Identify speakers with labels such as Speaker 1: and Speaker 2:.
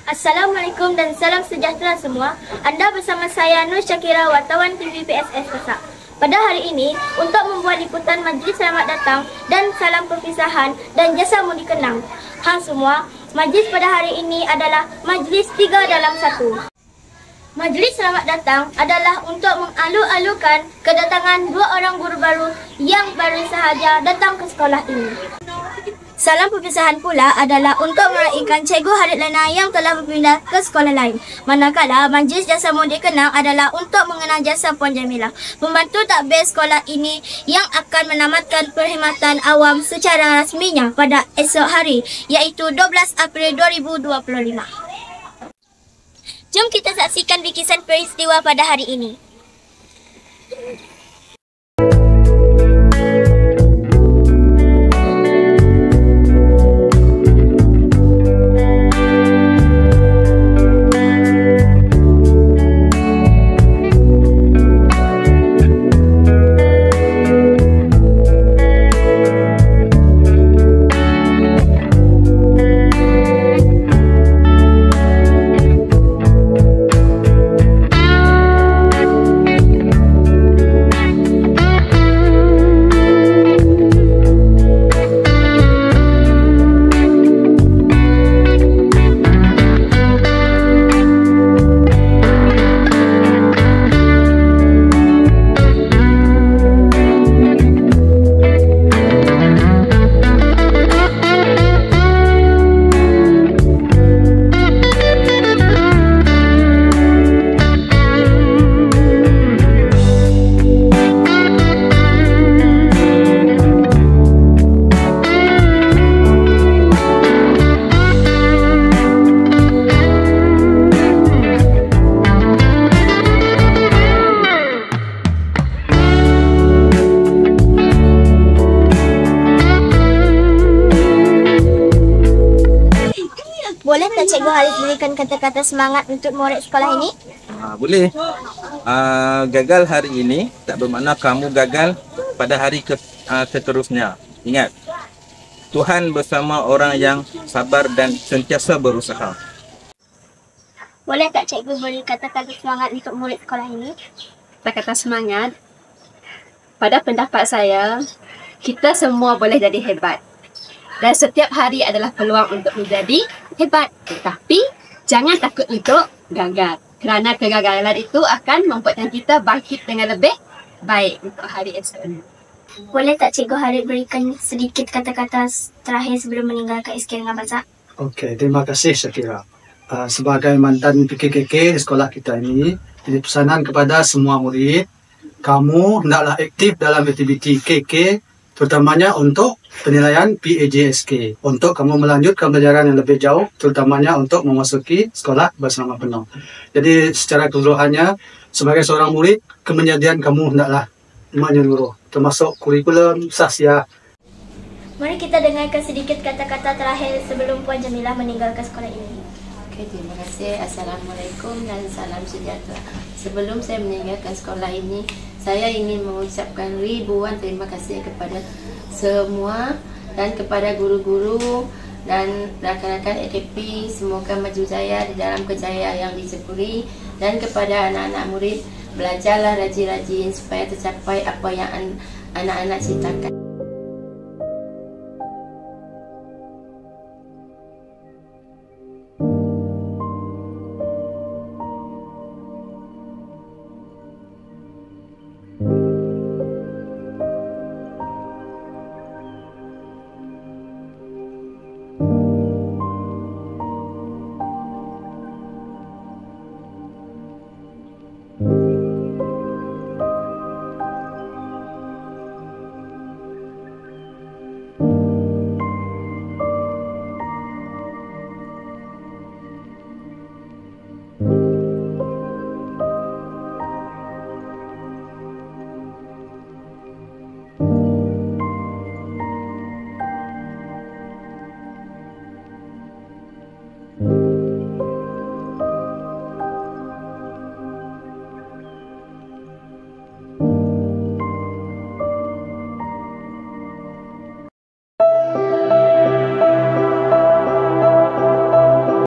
Speaker 1: Assalamualaikum dan salam sejahtera semua. Anda bersama saya Nur Syakira, wartawan TV PSS Pesak. Pada hari ini, untuk membuat liputan Majlis Selamat Datang dan Salam Perpisahan dan Jasa Mudi Kenang. Semua, majlis pada hari ini adalah Majlis 3 dalam 1. Majlis Selamat Datang adalah untuk mengalu-alukan kedatangan 2 orang guru baru yang baru sahaja datang ke sekolah ini. Salam perpisahan pula adalah untuk meraihkan Cikgu Harid Lana yang telah berpindah ke sekolah lain. Manakala Majlis Jasa Mudi Kenang adalah untuk mengenang jasa Puan Jamilah, pembantu takbir sekolah ini yang akan menamatkan perkhidmatan awam secara rasminya pada esok hari, iaitu 12 April 2025. Jom kita saksikan bikisan peristiwa pada hari ini. Boleh tak Cikgu Harid berikan kata-kata semangat untuk murid sekolah ini?
Speaker 2: Boleh. Gagal hari ini tak bermakna kamu gagal pada hari seterusnya. Ingat, Tuhan bersama orang yang sabar dan sentiasa berusaha.
Speaker 1: Boleh tak Cikgu beri kata-kata semangat untuk murid sekolah ini?
Speaker 3: Kata-kata semangat, pada pendapat saya, kita semua boleh jadi hebat. Dan setiap hari adalah peluang untuk menjadi hebat. Tetapi, jangan takut untuk gagal. Kerana kegagalan itu akan membuatkan kita bangkit dengan lebih baik untuk hari esok.
Speaker 1: Boleh tak Cikgu Harid berikan sedikit kata-kata terakhir sebelum meninggalkan SK Negeri Pesak?
Speaker 4: Okey, terima kasih Syakira. Sebagai mantan PKKK di sekolah kita ini, jadi pesanan kepada semua murid, kamu hendaklah aktif dalam aktiviti KK, terutamanya untuk penilaian PAJSK, untuk kamu melanjutkan pelajaran yang lebih jauh, terutamanya untuk memasuki sekolah bersama penuh. Jadi secara keseluruhannya, sebagai seorang murid, kemenjadian kamu hendaklah menyeluruh, termasuk kurikulum, sasya.
Speaker 1: Mari kita dengarkan sedikit kata-kata terakhir sebelum Puan Jamilah meninggalkan sekolah ini.
Speaker 5: Terima kasih. Assalamualaikum dan salam sejahtera. Sebelum saya meninggalkan sekolah ini, saya ingin mengucapkan ribuan terima kasih kepada semua dan kepada guru-guru dan rakan-rakan AKP. Semoga maju jaya di dalam kejayaan yang diceburi, dan kepada anak-anak murid, belajarlah rajin-rajin supaya tercapai apa yang anak-anak citakan.